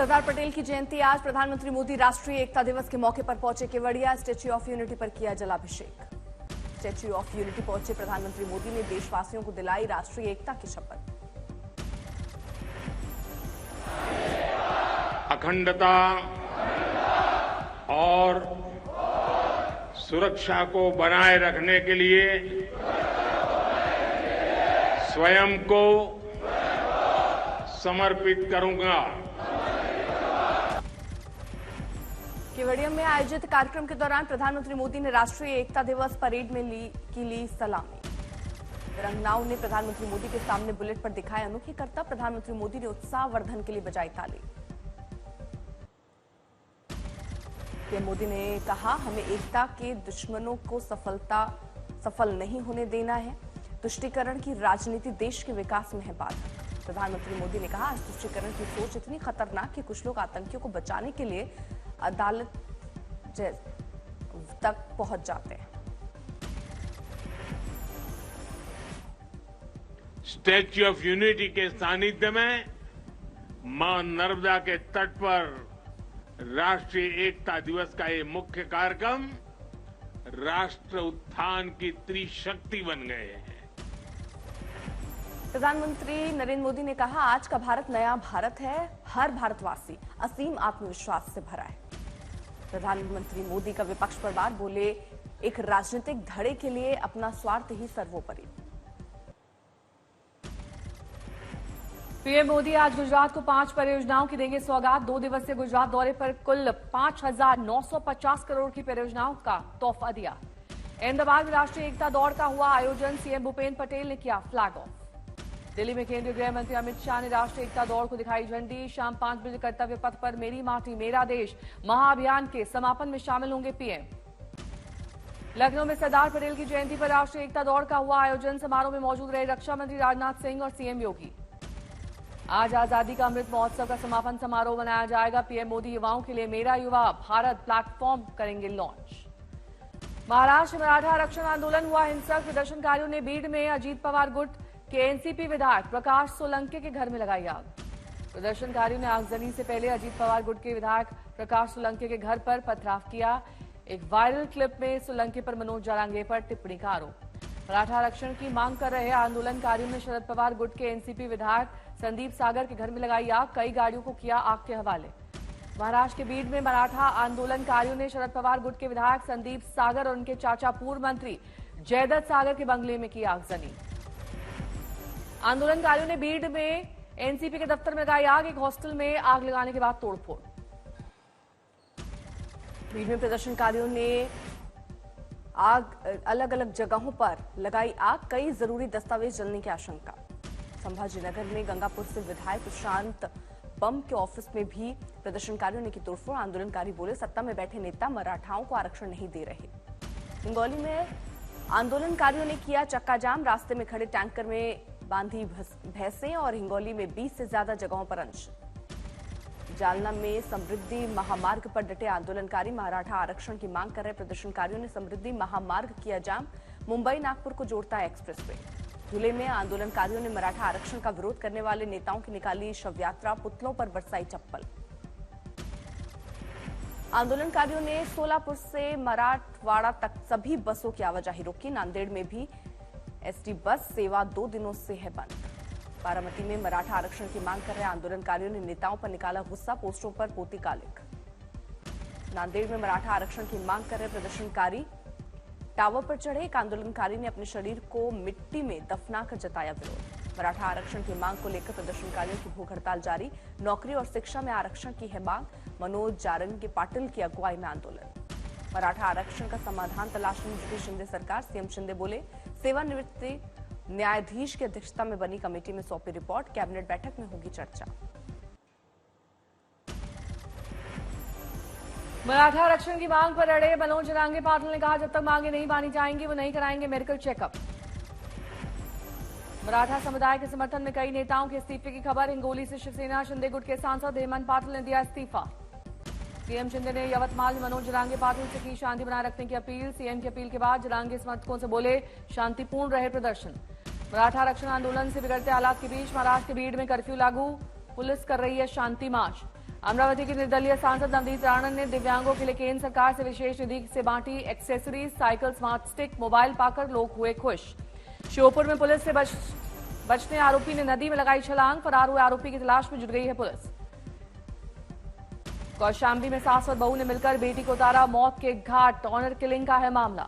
सरदार पटेल की जयंती आज। प्रधानमंत्री मोदी राष्ट्रीय एकता दिवस के मौके पर पहुंचे केवड़िया। स्टैच्यू ऑफ यूनिटी पर किया जलाभिषेक। स्टैच्यू ऑफ यूनिटी पहुंचे प्रधानमंत्री मोदी ने देशवासियों को दिलाई राष्ट्रीय एकता की शपथ। अखंडता और सुरक्षा को बनाए रखने के लिए स्वयं को समर्पित करूंगा। केवड़िया में आयोजित कार्यक्रम के दौरान प्रधानमंत्री मोदी ने राष्ट्रीय एकता दिवस परेड में ली सलामी। तिरंगनाओं ने प्रधानमंत्री मोदी के सामने बुलेट पर दिखाए अनोखे करतब। प्रधानमंत्री मोदी ने उत्साहवर्धन के लिए बजाई ताली। पीएम मोदी ने कहा, हमें एकता के दुश्मनों को सफल नहीं होने देना है। तुष्टीकरण की राजनीति देश के विकास में है बाधक। प्रधानमंत्री मोदी ने कहा, आज तुष्टीकरण की सोच इतनी खतरनाक कि कुछ लोग आतंकियों को बचाने के लिए अदालत तक पहुंच जाते हैं। स्टैच्यू ऑफ यूनिटी के सानिध्य में मां नर्मदा के तट पर राष्ट्रीय एकता दिवस का ये मुख्य कार्यक्रम राष्ट्र उत्थान की त्रिशक्ति बन गए हैं। प्रधानमंत्री नरेंद्र मोदी ने कहा, आज का भारत नया भारत है। हर भारतवासी असीम आत्मविश्वास से भरा है। प्रधानमंत्री मोदी का विपक्ष पर बात बोले, एक राजनीतिक धड़े के लिए अपना स्वार्थ ही सर्वोपरि। पीएम मोदी आज गुजरात को 5 परियोजनाओं की देंगे सौगात। 2 दिवसीय गुजरात दौरे पर कुल 5,950 करोड़ की परियोजनाओं का तोहफा दिया। अहमदाबाद में राष्ट्रीय एकता दौड़ का हुआ आयोजन। सीएम भूपेन्द्र पटेल ने किया फ्लैग ऑफ। दिल्ली में केंद्रीय गृह मंत्री अमित शाह ने राष्ट्रीय एकता दौड़ को दिखाई झंडी। शाम 5 बजे कर्तव्य पथ पर मेरी माटी मेरा देश महाअभियान के समापन में शामिल होंगे पीएम। लखनऊ में सरदार पटेल की जयंती पर राष्ट्रीय एकता दौड़ का हुआ आयोजन। समारोह में मौजूद रहे रक्षा मंत्री राजनाथ सिंह और सीएम योगी। आज आजादी का अमृत महोत्सव का समापन समारोह मनाया जाएगा। पीएम मोदी युवाओं के लिए मेरा युवा भारत प्लेटफॉर्म करेंगे लॉन्च। महाराष्ट्र में मराठा आरक्षण आंदोलन हुआ हिंसक। प्रदर्शनकारियों ने बीड में अजीत पवार गुट के एनसीपी विधायक प्रकाश सोलंके के घर में लगाई आग। प्रदर्शनकारियों ने आगजनी से पहले अजीत पवार गुट के विधायक प्रकाश सोलंके के घर पर पथराव किया। एक वायरल क्लिप में सोलंके पर मनोज जारांगे पर टिप्पणी का आरोप। मराठा आरक्षण की मांग कर रहे आंदोलनकारियों ने शरद पवार गुट के एनसीपी विधायक संदीप सागर के घर में लगाई आग। कई गाड़ियों को किया आग के हवाले। महाराष्ट्र के बीड में मराठा आंदोलनकारियों ने शरद पवार गुट के विधायक संदीप सागर और उनके चाचा पूर्व मंत्री जयदत्त सागर के बंगले में की आगजनी। आंदोलनकारियों ने बीड में एनसीपी के दफ्तर में लगाई आग। एक हॉस्टल में आग लगाने के बाद तोड़फोड़। बीड में प्रदर्शनकारियों ने अलग अलग जगहों पर लगाई आग। कई जरूरी दस्तावेज जलने की आशंका। संभाजीनगर में गंगापुर से विधायक प्रशांत बम के ऑफिस में भी प्रदर्शनकारियों ने की तोड़फोड़। आंदोलनकारी बोले, सत्ता में बैठे नेता मराठाओं को आरक्षण नहीं दे रहे। हिंगोली में आंदोलनकारियों ने किया चक्का जाम। रास्ते में खड़े टैंकर में बांधी भैंसें और हिंगोली में 20 से ज्यादा जगहों पर अनशन। जालना में समृद्धि महामार्ग पर डटे आंदोलनकारी मराठा आरक्षण की मांग कर रहे प्रदर्शनकारियों ने समृद्धि महामार्ग किया जाम। मुंबई नागपुर को जोड़ता है एक्सप्रेसवे। धुले में आंदोलनकारियों ने मराठा आरक्षण का विरोध करने वाले नेताओं की निकाली शव यात्रा। पुतलों पर बरसाई चप्पल। आंदोलनकारियों ने सोलापुर से मराठवाड़ा तक सभी बसों की आवाजाही रोकी। नांदेड़ में भी एसटी बस सेवा 2 दिनों से है बंद। बारामती में मराठा आरक्षण की मांग कर रहे आंदोलनकारियों ने नेताओं पर निकाला गुस्सा। पोस्टरों पर पोती कालिक। नांदेड़ में मराठा आरक्षण की मांग कर रहे प्रदर्शनकारी टावर पर चढ़े। एक आंदोलनकारी ने अपने शरीर को मिट्टी में दफनाकर जताया विरोध। मराठा आरक्षण की मांग को लेकर प्रदर्शनकारियों की भूख हड़ताल जारी। नौकरी और शिक्षा में आरक्षण की है मांग। मनोज जारंगी पाटिल की अगुवाई में आंदोलन। मराठा आरक्षण का समाधान तलाशने में जुटी शिंदे सरकार। सीएम शिंदे बोले, सेवानिवृत्ति न्यायाधीश की अध्यक्षता में बनी कमेटी में सौंपी रिपोर्ट। कैबिनेट बैठक में होगी चर्चा। मराठा आरक्षण की मांग पर अड़े मनोज जारांगे पाटिल ने कहा, जब तक मांगे नहीं मानी जाएंगी वो नहीं कराएंगे मेडिकल चेकअप। मराठा समुदाय के समर्थन में कई नेताओं के इस्तीफे की खबर। हिंगोली से शिवसेना शिंदे गुट के सांसद हेमंत पाटिल ने दिया इस्तीफा। सीएम शिंदे ने यवतमाल में मनोज जारांगे पाटिल से की शांति बनाए रखने की अपील। सीएम की अपील के बाद जारांगे समर्थकों से बोले, शांतिपूर्ण रहे प्रदर्शन। मराठा आरक्षण आंदोलन से बिगड़ते हालात के बीच महाराष्ट्र के बीड में कर्फ्यू लागू। पुलिस कर रही है शांति मार्च। अमरावती की निर्दलीय सांसद नवनीत राणन ने दिव्यांगों के लिए केंद्र सरकार से विशेष निधि से बांटी accessories, cycle, smart stick, mobile पाकर लोग हुए खुश। श्योपुर में पुलिस से बचने आरोपी ने नदी में लगाई छलांग, फरार हुए आरोपी की तलाश में जुट गई है पुलिस। कौशाम्बी में सास और बहू ने मिलकर बेटी को उतारा मौत के घाट, ऑनर किलिंग का है मामला।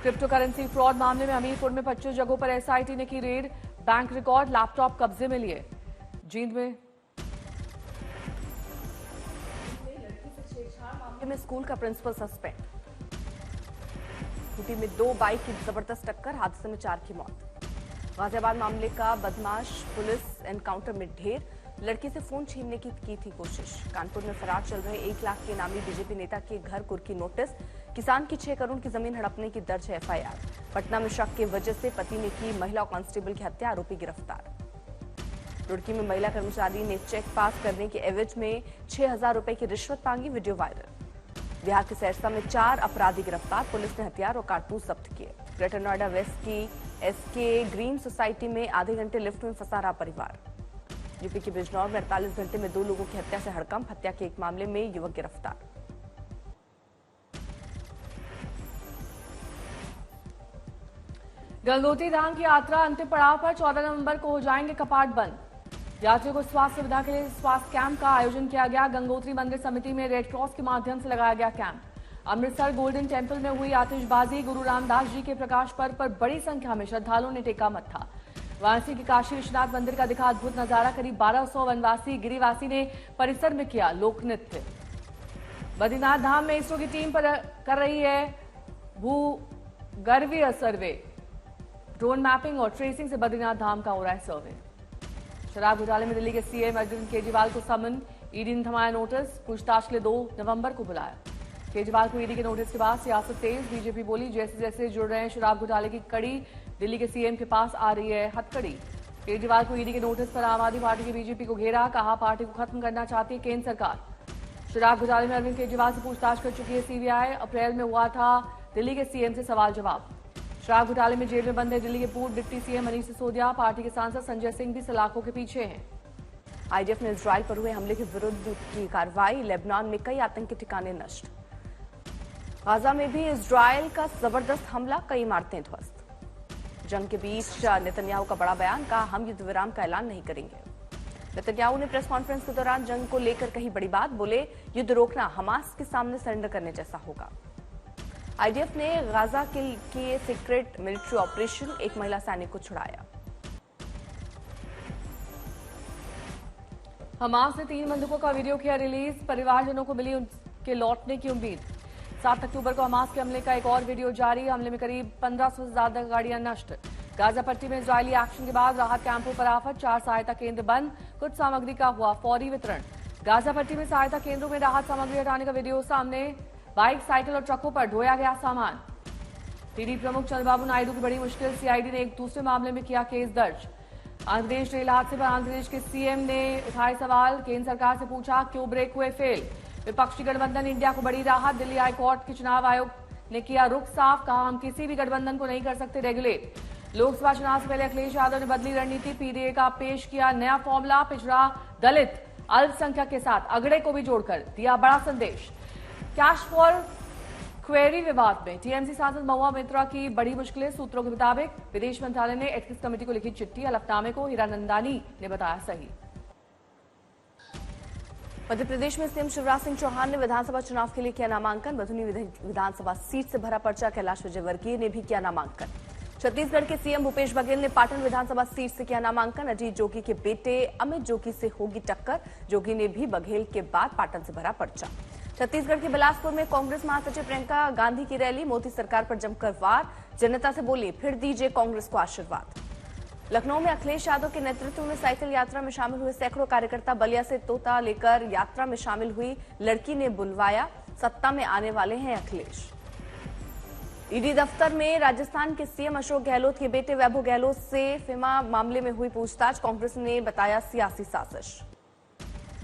क्रिप्टो करेंसी फ्रॉड मामले में हमीरपुर में 25 जगहों पर एसआईटी ने की रेड, बैंक रिकॉर्ड, लैपटॉप कब्जे में लिए। जींद में स्कूल का प्रिंसिपल सस्पेंड। यूपी में 2 बाइक की जबरदस्त टक्कर, हादसे में 4 की मौत। गाजियाबाद मामले का बदमाश पुलिस एनकाउंटर में ढेर, लड़की से फोन छीनने की थी कोशिश। कानपुर में फरार चल रहे 1 लाख के नामी बीजेपी नेता के घर कुर्की नोटिस, किसान की 6 करोड़ की जमीन हड़पने की दर्ज है एफआईआर। पटना में शक की वजह से पति ने की महिला कांस्टेबल की हत्या, आरोपी गिरफ्तार। रुड़की में महिला कर्मचारी ने चेक पास करने के एवज में 6,000 रुपए की रिश्वत मांगी, वीडियो वायरल। बिहार के सहरसा में 4 अपराधी गिरफ्तार, पुलिस ने हथियार और कारतूस जब्त किए। ग्रेटर नोएडा वेस्ट की एसके ग्रीन सोसाइटी में आधे घंटे लिफ्ट में फंसा रहा परिवार। यूपी के बिजनौर में 48 घंटे में 2 लोगों की हत्या से हड़कंप, हत्या के एक मामले में युवक गिरफ्तार। गंगोत्री धाम की यात्रा अंतिम पड़ाव पर 14 नवंबर को हो जाएंगे कपाट बंद। यात्रियों को स्वास्थ्य सुविधा के लिए स्वास्थ्य कैंप का आयोजन किया गया। गंगोत्री मंदिर समिति में रेड क्रॉस के माध्यम से लगाया गया कैंप। अमृतसर गोल्डन टेम्पल में हुई आतिशबाजी, गुरु रामदास जी के प्रकाश पर्व पर बड़ी संख्या में श्रद्धालुओं ने टेका मत्था। वाराणसी के काशी विश्वनाथ मंदिर का दिखा अद्भुत नजारा, करीब 1200 वनवासी गिरिवासी ने परिसर में किया लोक नृत्य। बद्रीनाथ धाम में इसरो की टीम कर रही है भूगर्भीय सर्वे, ड्रोन मैपिंग और ट्रेसिंग से बद्रीनाथ धाम का हो रहा है सर्वे। शराब घोटाले में दिल्ली के सीएम अरविंद केजरीवाल को समन, ईडी ने थमाया नोटिस, पूछताछ के लिए 2 नवंबर को बुलाया। केजरीवाल को ईडी के नोटिस के बाद सियासत तेज, बीजेपी बोली जैसे जैसे जुड़ रहे हैं शराब घोटाले की कड़ी, दिल्ली के सीएम के पास आ रही है हथकड़ी। केजरीवाल को ईडी के नोटिस पर आम आदमी पार्टी की बीजेपी को घेरा, कहा पार्टी को खत्म करना चाहती है केंद्र सरकार। शराब घोटाले में अरविंद केजरीवाल से पूछताछ कर चुकी है सीबीआई, अप्रैल में हुआ था दिल्ली के सीएम से सवाल जवाब। शराब घोटाले में जेल में बंद है दिल्ली के पूर्व deputy CM Manish Sisodia, party के सांसद संजय सिंह भी सलाखों के पीछे हैं। आईडीएफ ने इजराइल पर हुए हमले के विरुद्ध की कार्रवाई, लेबनान में कई आतंकी ठिकाने नष्ट। गाजा में भी इजराइल का जबरदस्त हमला, कई इमारतें ध्वस्त। जंग के बीच नेतन्याहू का बड़ा बयान, कहा हम युद्ध विराम का ऐलान नहीं करेंगे। नेतन्याहू ने प्रेस कॉन्फ्रेंस के दौरान जंग को लेकर कही बड़ी बात, बोले युद्ध रोकना हमास के सामने सरेंडर करने जैसा होगा। आईडीएफ ने गाजा के सीक्रेट मिलिट्री ऑपरेशन, एक महिला सैनिक को छुड़ाया। हमास ने 3 बंदूकों का वीडियो किया रिलीज, परिवारजनों को मिली उनके लौटने की उम्मीद। 7 अक्टूबर को हमास के हमले का एक और वीडियो जारी, हमले में करीब 1500 से ज्यादा गाड़ियां नष्ट। गाजा पट्टी में इजरायली एक्शन के बाद राहत कैंपों पर आफत, 4 सहायता केंद्र बंद, कुछ सामग्री का हुआ फौरी वितरण। गाजा पट्टी में सहायता केंद्रों में राहत सामग्री हटाने का वीडियो सामने, बाइक, साइकिल और ट्रकों पर ढोया गया सामान। टीडी प्रमुख चंद्रबाबू नायडू की बड़ी मुश्किल, सीआईडी ने एक दूसरे मामले में किया केस दर्ज। आंध्रप्रदेश रेल हादसे पर आंध्रप्रदेश के सीएम ने उठाए सवाल, केंद्र सरकार से पूछा क्यों ब्रेक हुए फेल। विपक्षी गठबंधन इंडिया को बड़ी राहत, दिल्ली हाईकोर्ट के चुनाव आयोग ने किया रुख साफ, कहा हम किसी भी गठबंधन को नहीं कर सकते रेगुलेट। लोकसभा चुनाव से पहले अखिलेश यादव ने बदली रणनीति, पीडीए का पेश किया नया फॉर्मूला, पिछड़ा, दलित, अल्पसंख्यक के साथ अगड़े को भी जोड़कर दिया बड़ा संदेश। कैश फॉर क्वेरी विवाद में टीएमसी सांसद महुआ मित्रा की बड़ी मुश्किलें, सूत्रों के मुताबिक विदेश मंत्रालय ने एथिक्स कमेटी को लिखी चिट्ठी, हलफनामे को हीरानंदानी ने बताया सही। मध्य प्रदेश में सीएम शिवराज सिंह चौहान ने विधानसभा चुनाव के लिए किया नामांकन, बधुनी विधानसभा सीट से भरा पर्चा, कैलाश विजयवर्गीय ने भी किया नामांकन। छत्तीसगढ़ के सीएम भूपेश बघेल ने पाटन विधानसभा सीट से किया नामांकन, अजीत जोगी के बेटे अमित जोगी से होगी टक्कर, जोगी ने भी बघेल के बाद पाटन से भरा पर्चा। छत्तीसगढ़ के बिलासपुर में कांग्रेस महासचिव प्रियंका गांधी की रैली, मोदी सरकार पर जमकर वार, जनता से बोली फिर दीजिए कांग्रेस को आशीर्वाद। लखनऊ में अखिलेश यादव के नेतृत्व में साइकिल यात्रा में शामिल हुए सैकड़ों कार्यकर्ता, बलिया से तोता लेकर यात्रा में शामिल हुई लड़की ने बुलवाया, सत्ता में आने वाले हैं अखिलेश। ईडी दफ्तर में राजस्थान के सीएम अशोक गहलोत के बेटे वैभव गहलोत से फिमा मामले में हुई पूछताछ, कांग्रेस ने बताया सियासी साजिश।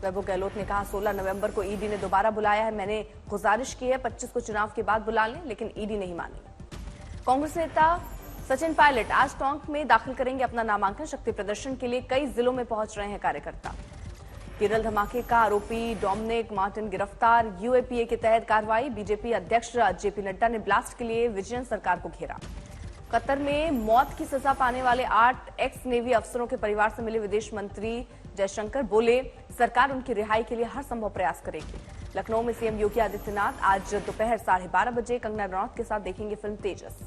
वैभव गहलोत ने कहा 16 नवंबर को ईडी ने दोबारा बुलाया है, मैंने गुजारिश की है 25 को चुनाव के बाद बुला लें, लेकिन ईडी नहीं मानी। कांग्रेस नेता सचिन पायलट आज टोंक में दाखिल करेंगे अपना नामांकन, शक्ति प्रदर्शन के लिए कई जिलों में पहुंच रहे हैं कार्यकर्ता। केरल धमाके का आरोपी डोमिनिक मार्टिन गिरफ्तार। यूएपीए के तहत कार्रवाई। बीजेपी अध्यक्ष जेपी नड्डा ने ब्लास्ट के लिए विजयन सरकार को घेरा। कतर में मौत की सजा पाने वाले 8 एक्स नेवी अफसरों के परिवार से मिले विदेश मंत्री जयशंकर, बोले सरकार उनकी रिहाई के लिए हर संभव प्रयास करेगी। लखनऊ में सीएम योगी आदित्यनाथ आज दोपहर 12:30 बजे कंगना रनौत के साथ देखेंगे फिल्म तेजस।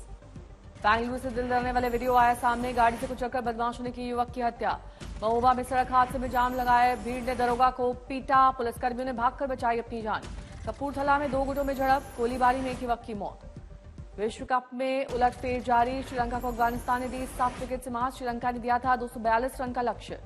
बेंगलुरु से दिल दहलाने वाले वीडियो आया सामने। गाड़ी से कुचलकर बदमाशों ने की युवक की हत्या। महोबा में सड़क हादसे में जाम लगाए भीड़ ने दरोगा को पीटा। पुलिसकर्मियों ने भागकर बचाई अपनी जान। कपूरथला में 2 गुटों में झड़प, गोलीबारी में एक युवक की मौत। विश्व कप में उलटफेर जारी। श्रीलंका को अफगानिस्तान ने दी 7 विकेट से मात। श्रीलंका ने दिया था 242 रन का लक्ष्य।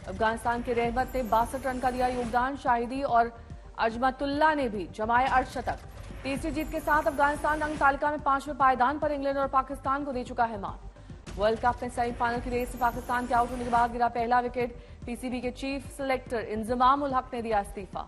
अफगानिस्तान के रहमत ने 62 रन का दिया योगदान। शाहिदी और अजमतुल्ला ने भी जमाए अर्धशतक। तीसरी जीत के साथ अफगानिस्तान अंक तालिका में 5वें पायदान पर इंग्लैंड और पाकिस्तान को दे चुका है मात। वर्ल्ड कप में सेमीफाइनल की रेस में पाकिस्तान के आउट होने के बाद गिरा पहला विकेट। पीसीबी के चीफ सिलेक्टर इंजमाम उल हक ने दिया इस्तीफा।